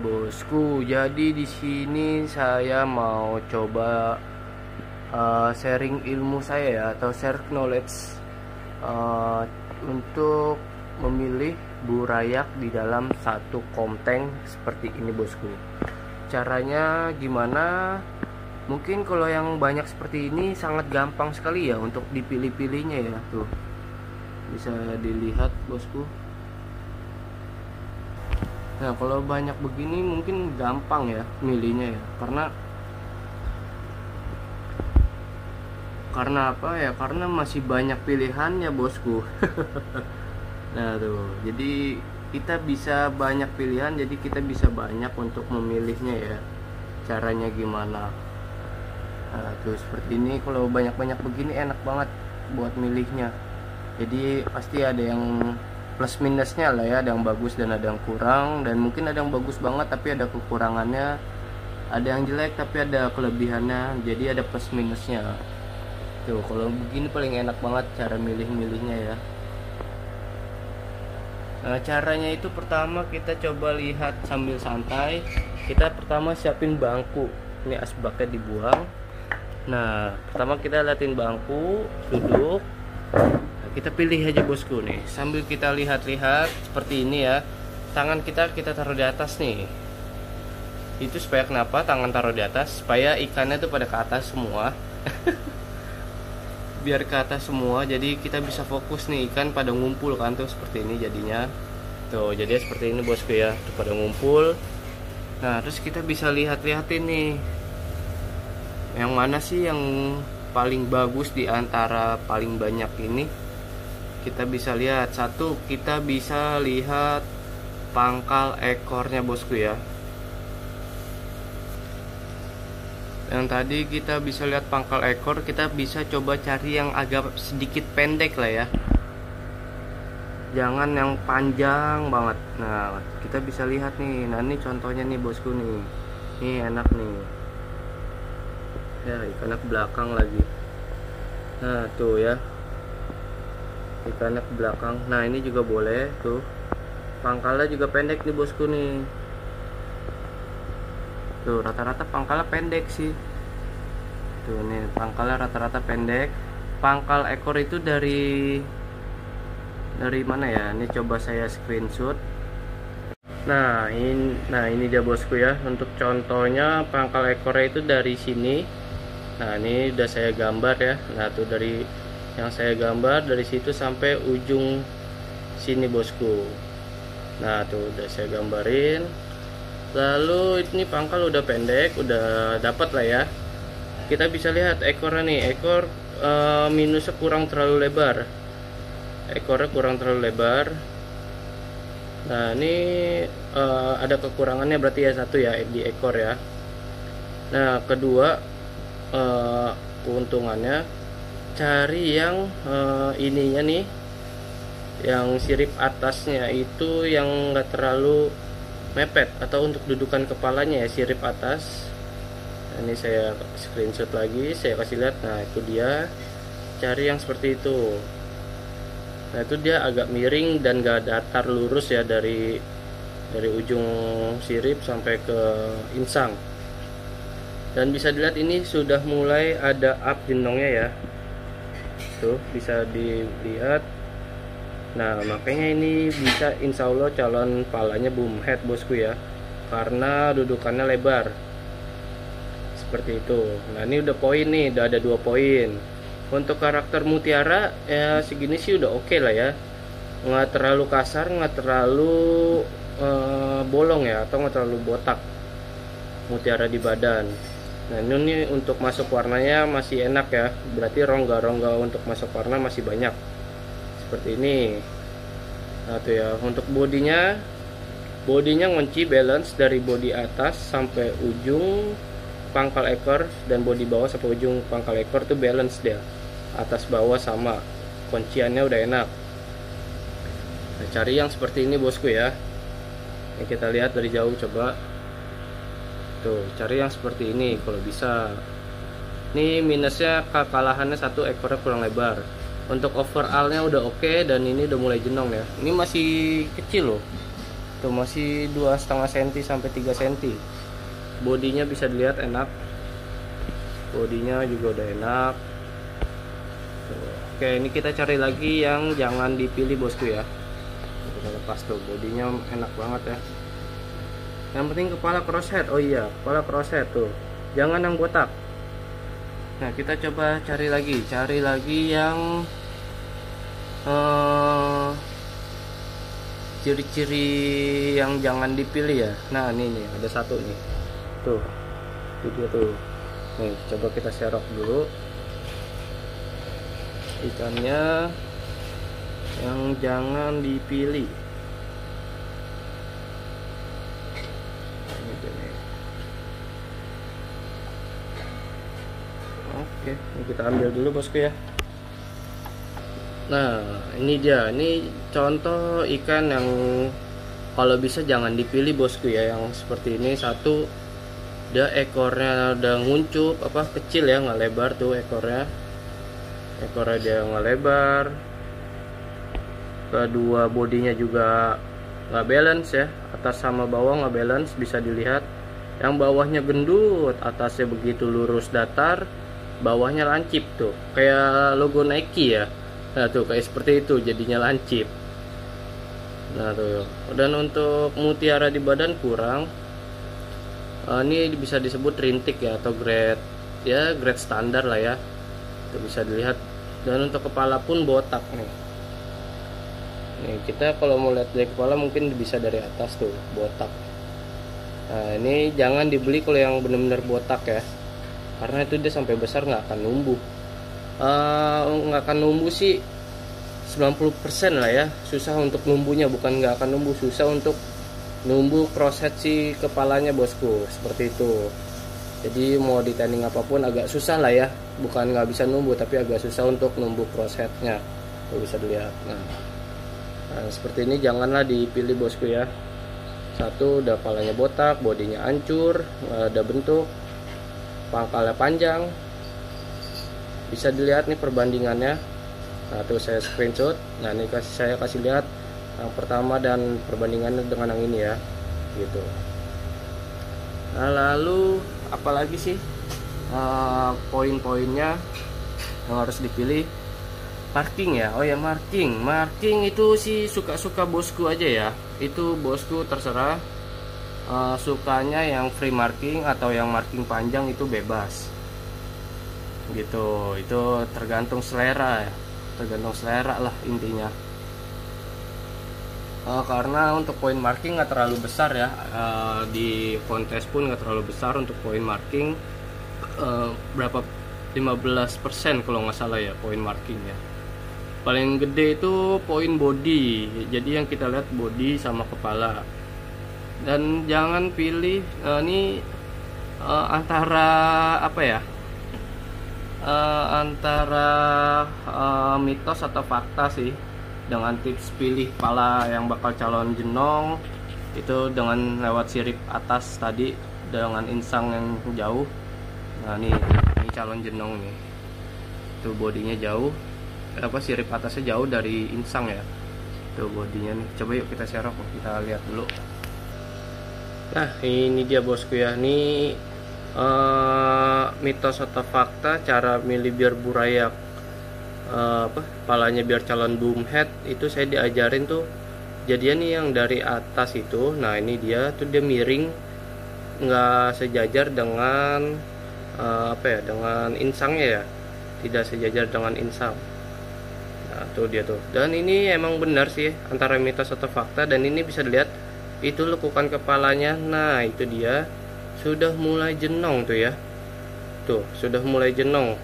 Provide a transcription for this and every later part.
bosku, jadi di sini saya mau coba sharing ilmu saya ya, atau share knowledge untuk memilih burayak di dalam satu komteng seperti ini bosku. Caranya gimana? Mungkin kalau yang banyak seperti ini sangat gampang sekali ya untuk dipilih-pilihnya ya. Tuh bisa dilihat bosku. Nah kalau banyak begini mungkin gampang ya milihnya ya, karena apa ya, karena masih banyak pilihannya bosku. Nah tuh, jadi kita bisa banyak pilihan, jadi kita bisa banyak untuk memilihnya ya. Caranya gimana? Nah tuh seperti ini, kalau banyak-banyak begini enak banget buat milihnya. Jadi pasti ada yang plus minusnya lah ya, ada yang bagus dan ada yang kurang, dan mungkin ada yang bagus banget tapi ada kekurangannya, ada yang jelek tapi ada kelebihannya, jadi ada plus minusnya. Tuh kalau begini paling enak banget cara milih-milihnya ya. Nah, caranya itu pertama kita coba lihat sambil santai. Kita pertama siapin bangku, ini asbaknya dibuang. Nah pertama kita liatin bangku, duduk. Kita pilih aja bosku nih, sambil kita lihat-lihat seperti ini ya. Tangan kita taruh di atas nih. Itu supaya kenapa tangan taruh di atas? Supaya ikannya tuh pada ke atas semua. Biar ke atas semua, jadi kita bisa fokus nih, ikan pada ngumpul kan tuh seperti ini jadinya. Tuh jadi seperti ini bosku ya, tuh pada ngumpul. Nah terus kita bisa lihat-lihatin nih, yang mana sih yang paling bagus di antara paling banyak ini. Kita bisa lihat satu, kita bisa lihat pangkal ekornya bosku ya. Yang tadi kita bisa lihat pangkal ekor, kita bisa coba cari yang agak sedikit pendek lah ya, jangan yang panjang banget. Nah kita bisa lihat nih, nah ini contohnya nih bosku nih, ini enak nih ya, ikannya ke belakang lagi. Nah tuh ya, ikannya ke belakang. Nah ini juga boleh tuh, pangkalnya juga pendek nih bosku nih. Tuh rata-rata pangkalnya pendek sih. Tuh nih pangkalnya rata-rata pendek. Pangkal ekor itu dari mana ya? Ini coba saya screenshot. Nah ini dia bosku ya. Untuk contohnya pangkal ekornya itu dari sini. Nah ini udah saya gambar ya. Nah tuh dari yang saya gambar dari situ sampai ujung sini bosku. Nah tuh udah saya gambarin. Lalu ini pangkal udah pendek, udah dapat lah ya. Kita bisa lihat ekornya nih, ekor minusnya kurang terlalu lebar. Ekornya kurang terlalu lebar. Nah ini ada kekurangannya berarti ya, satu ya di ekor ya. Nah kedua, keuntungannya cari yang ininya nih, yang sirip atasnya itu yang enggak terlalu mepet, atau untuk dudukan kepalanya ya sirip atas. Nah, ini saya screenshot lagi, saya kasih lihat. Nah itu dia, cari yang seperti itu. Nah itu dia agak miring dan gak datar lurus ya, dari ujung sirip sampai ke insang. Dan bisa dilihat ini sudah mulai ada up jenongnya ya, tuh bisa dilihat. Nah makanya ini bisa insya Allah calon palanya boom head bosku ya, karena dudukannya lebar seperti itu. Nah ini udah poin nih, udah ada 2 poin. Untuk karakter mutiara ya segini sih udah oke lah ya, nggak terlalu kasar, nggak terlalu bolong ya, atau nggak terlalu botak mutiara di badan. Nah ini untuk masuk warnanya masih enak ya, berarti rongga-rongga untuk masuk warna masih banyak seperti ini. Nah tuh ya, untuk bodinya ngunci balance dari bodi atas sampai ujung pangkal ekor, dan bodi bawah sampai ujung pangkal ekor tuh balance dia, atas bawah sama, kunciannya udah enak. Nah, cari yang seperti ini bosku ya. Ini kita lihat dari jauh, coba tuh cari yang seperti ini kalau bisa. Ini minusnya kekalahannya satu, ekornya kurang lebar. Untuk overallnya udah oke, dan ini udah mulai jenong ya. Ini masih kecil loh, tuh masih 2,5 cm sampai 3 cm. Bodinya bisa dilihat enak, bodinya juga udah enak tuh. Oke, ini kita cari lagi yang jangan dipilih bosku ya. Kita lepas tuh, bodinya enak banget ya. Yang penting kepala crosshead. Oh iya, kepala crosshead tuh, jangan yang botak. Nah, kita coba cari lagi yang ciri-ciri yang jangan dipilih ya. Nah, ini nih ada satu nih tuh, itu dia tuh. Nih, coba kita serok dulu ikannya yang jangan dipilih. Nah, ini dia nih. Oke, ini kita ambil dulu bosku ya. Nah, ini dia, ini contoh ikan yang kalau bisa jangan dipilih bosku ya. Yang seperti ini, satu, dia ekornya udah nguncup, kecil ya, nggak lebar tuh ekornya dia nggak lebar. Kedua, bodinya juga nggak balance ya, atas sama bawah nggak balance, bisa dilihat. Yang bawahnya gendut, atasnya begitu lurus datar, bawahnya lancip tuh, kayak logo Nike ya. Nah tuh, kayak seperti itu jadinya lancip. Nah tuh, dan untuk mutiara di badan kurang. Ini bisa disebut rintik ya, atau grade standar lah ya. Itu bisa dilihat. Dan untuk kepala pun botak nih. Nih, kita kalau mau lihat dari kepala mungkin bisa dari atas tuh, botak. Nah, ini jangan dibeli kalau yang benar-benar botak ya, karena itu dia sampai besar nggak akan numbuh. Nggak akan numbuh sih 90% lah ya, susah untuk numbuhnya, bukan nggak akan numbuh, susah untuk numbuh crosshead si kepalanya bosku, seperti itu. Jadi mau di tanning apapun agak susah lah ya, bukan nggak bisa numbuh, tapi agak susah untuk numbuh crossheadnya. Tuh bisa dilihat. Nah, seperti ini janganlah dipilih bosku ya. Satu, udah kepalanya botak, bodinya hancur, nggak ada bentuk, pangkalnya panjang. Bisa dilihat nih perbandingannya. Nah tuh saya screenshot. Nah ini saya kasih lihat yang pertama dan perbandingannya dengan yang ini ya, gitu. Nah lalu apalagi sih poin-poinnya yang harus dipilih? Marking ya. Oh ya, marking itu sih suka-suka bosku aja ya. Itu bosku terserah, sukanya yang free marking atau yang marking panjang itu bebas gitu. Itu tergantung selera ya, tergantung selera lah intinya. Karena untuk poin marking nggak terlalu besar ya, di kontes pun nggak terlalu besar untuk poin marking, berapa 15% kalau nggak salah ya poin markingnya. Paling gede itu poin body, jadi yang kita lihat body sama kepala. Dan jangan pilih ini antara apa ya, antara mitos atau fakta sih, dengan tips pilih kepala yang bakal calon jenong itu dengan lewat sirip atas tadi dengan insang yang jauh. Nah ini calon jenong nih, tuh bodinya jauh, sirip atasnya jauh dari insang ya, tuh bodinya nih. Coba yuk kita serok, kita lihat dulu. Nah ini dia bosku ya, ini mitos atau fakta cara milih biar burayak kepalanya biar calon boom head. Itu saya diajarin tuh jadinya nih yang dari atas itu. Nah ini dia tuh, dia miring, nggak sejajar dengan dengan insangnya ya, tidak sejajar dengan insang. Nah tuh dia tuh, dan ini emang benar sih antara mitos atau fakta. Dan ini bisa dilihat itu lekukan kepalanya. Nah itu dia sudah mulai jenong tuh ya, tuh sudah mulai jenong.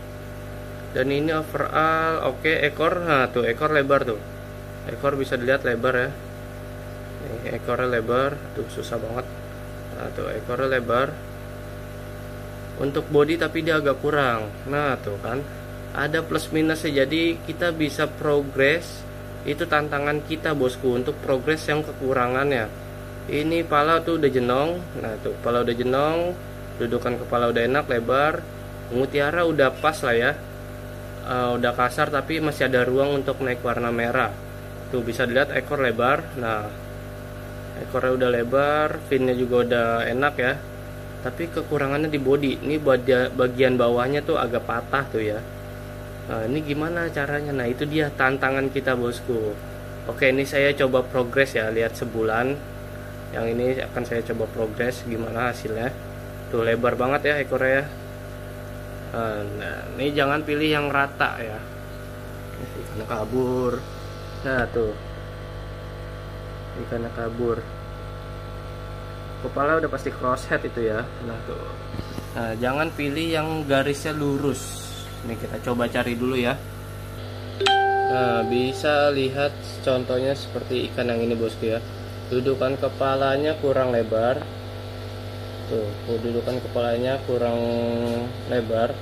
Dan ini overall oke. Ekor, nah tuh ekor lebar tuh, ekor bisa dilihat lebar ya. Nih, ekornya lebar tuh, susah banget. Nah tuh ekornya lebar. Untuk body tapi dia agak kurang. Nah tuh kan ada plus minusnya, jadi kita bisa progres. Itu tantangan kita bosku untuk progres yang kekurangannya. Ini pala tuh udah jenong. Nah tuh pala udah jenong, dudukan kepala udah enak lebar, mutiara udah pas lah ya, udah kasar tapi masih ada ruang untuk naik warna merah. Tuh bisa dilihat ekor lebar. Nah Ekornya udah lebar, finnya juga udah enak ya. Tapi kekurangannya di body. Ini bagian bawahnya tuh agak patah tuh ya. Nah, ini gimana caranya? Nah, itu dia tantangan kita, bosku. Oke, ini saya coba progres ya, lihat sebulan. Yang ini akan saya coba progres gimana hasilnya. Tuh lebar banget ya ekornya ya. Nah, ini jangan pilih yang rata ya. Ikannya kabur. Nah, tuh. Ikannya kabur. Kepala udah pasti crosshead itu ya. Nah, tuh. Nah, jangan pilih yang garisnya lurus. Ini kita coba cari dulu ya. Nah, bisa lihat contohnya seperti ikan yang ini, bosku ya. Dudukan kepalanya kurang lebar. Tuh, dudukan kepalanya kurang lebar.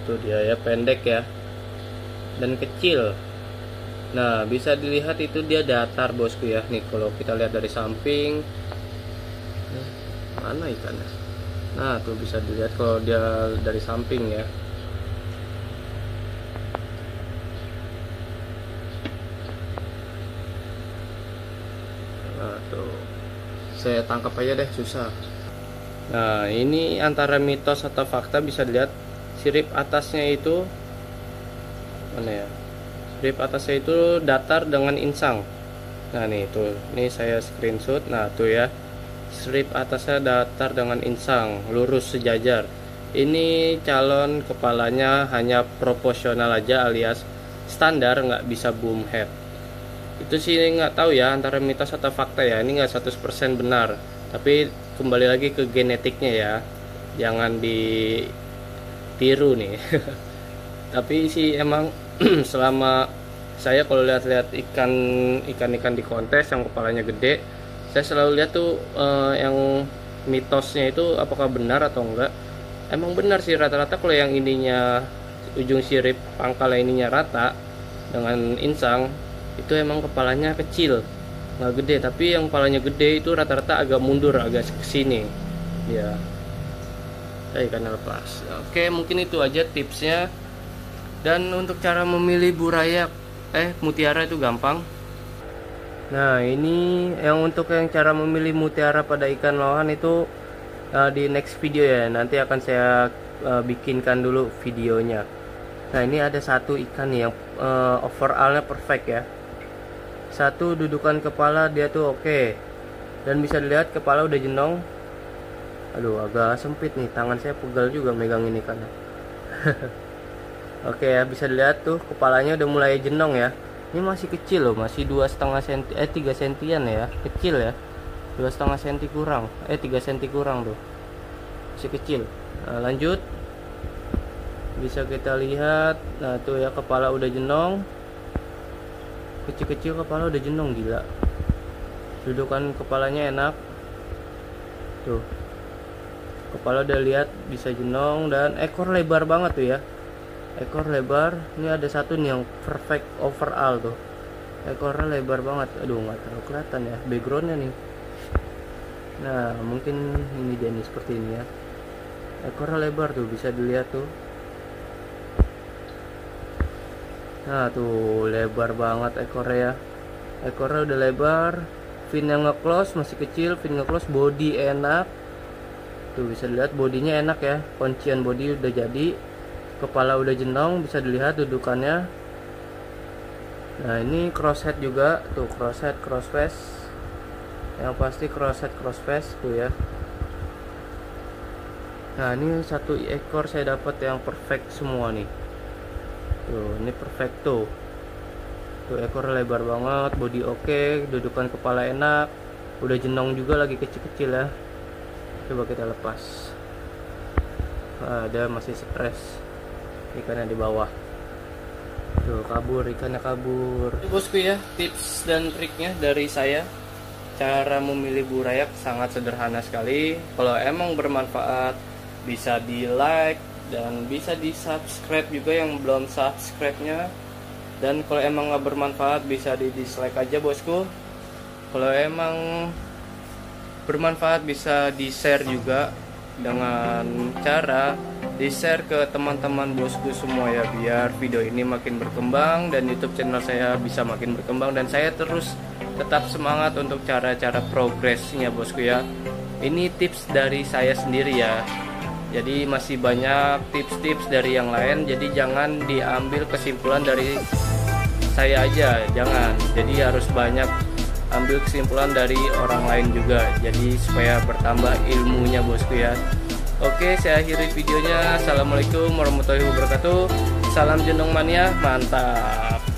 Tuh dia ya, pendek ya. Dan kecil. Nah, bisa dilihat itu dia datar, bosku ya. Nih, kalau kita lihat dari samping. Mana ikannya? Nah, tuh bisa dilihat kalau dia dari samping ya. Nah, tuh. Saya tangkap aja deh, susah. Nah, ini antara mitos atau fakta, bisa dilihat sirip atasnya itu mana ya? Sirip atasnya itu datar dengan insang. Nah, nih tuh. Ini saya screenshot. Nah, tuh ya. Sirip atasnya datar dengan insang, lurus sejajar. Ini calon kepalanya hanya proporsional aja alias standar, nggak bisa boom head. Itu sih nggak tahu ya antara mitos atau fakta ya. Ini nggak 100% benar. Tapi kembali lagi ke genetiknya ya. Jangan ditiru nih. Tapi sih emang selama saya kalau lihat-lihat ikan di kontes yang kepalanya gede, saya selalu lihat tuh yang mitosnya itu apakah benar atau enggak. Emang benar sih, rata-rata kalau yang ininya ujung sirip pangkalnya ininya rata dengan insang, itu emang kepalanya kecil, nggak gede. Tapi yang kepalanya gede itu rata-rata agak mundur, agak kesini ya. Ikan lepas. Oke, mungkin itu aja tipsnya. Dan untuk cara memilih burayak mutiara itu gampang. Nah, ini yang untuk yang cara memilih mutiara pada ikan lohan itu di next video ya. Nanti akan saya bikinkan dulu videonya. Nah, ini ada satu ikan nih yang overallnya perfect ya. Satu, dudukan kepala dia tuh oke. Dan bisa dilihat kepala udah jenong. Aduh, agak sempit nih, tangan saya pegal juga megangin ikannya. Oke ya, bisa dilihat tuh kepalanya udah mulai jenong ya. Ini masih kecil loh, masih 2,5 cm, 3 sentian ya, kecil ya. 2,5 cm kurang, 3 cm kurang tuh, masih kecil. Nah, lanjut, bisa kita lihat. Nah, tuh ya, kepala udah jenong, kecil-kecil kepala udah jenong, gila. Dudukan kepalanya enak, tuh, kepala udah lihat bisa jenong, dan ekor lebar banget tuh ya. Ekor lebar. Ini ada satu nih yang perfect overall tuh, ekornya lebar banget. Aduh, nggak terlalu kelihatan ya backgroundnya nih. Nah, mungkin ini dia nih, seperti ini ya. Ekornya lebar tuh, bisa dilihat tuh. Nah, tuh lebar banget ekornya ya. Ekornya udah lebar, fin yang nge-close masih kecil, fin nge-close, body enak. Tuh bisa dilihat bodinya enak ya, kuncian body udah jadi. Kepala udah jenong, bisa dilihat dudukannya. Nah, ini crosshead juga tuh, crosshead crossface. Yang pasti crosshead crossface tuh ya. Nah, ini satu ekor saya dapat yang perfect semua nih. Tuh, ini perfect tuh. Tuh ekor lebar banget, body oke, dudukan kepala enak, udah jenong juga, lagi kecil-kecil ya. Coba kita lepas. Ada masih stres ikannya di bawah. Tuh kabur, ikannya kabur. Itu bosku ya, tips dan triknya dari saya. Cara memilih burayak sangat sederhana sekali. Kalau emang bermanfaat, bisa di like dan bisa di subscribe juga yang belum subscribe-nya. Dan kalau emang nggak bermanfaat, bisa di dislike aja bosku. Kalau emang bermanfaat, bisa di share juga dengan cara di-share ke teman-teman bosku semua ya, biar video ini makin berkembang dan YouTube channel saya bisa makin berkembang, dan saya terus tetap semangat untuk cara-cara progresnya bosku ya. Ini tips dari saya sendiri ya, jadi masih banyak tips-tips dari yang lain, jadi jangan diambil kesimpulan dari saya aja, jangan. Jadi harus banyak ambil kesimpulan dari orang lain juga, jadi supaya bertambah ilmunya bosku ya. Oke, saya akhiri videonya. Assalamualaikum warahmatullahi wabarakatuh. Salam Jenong Mania, mantap.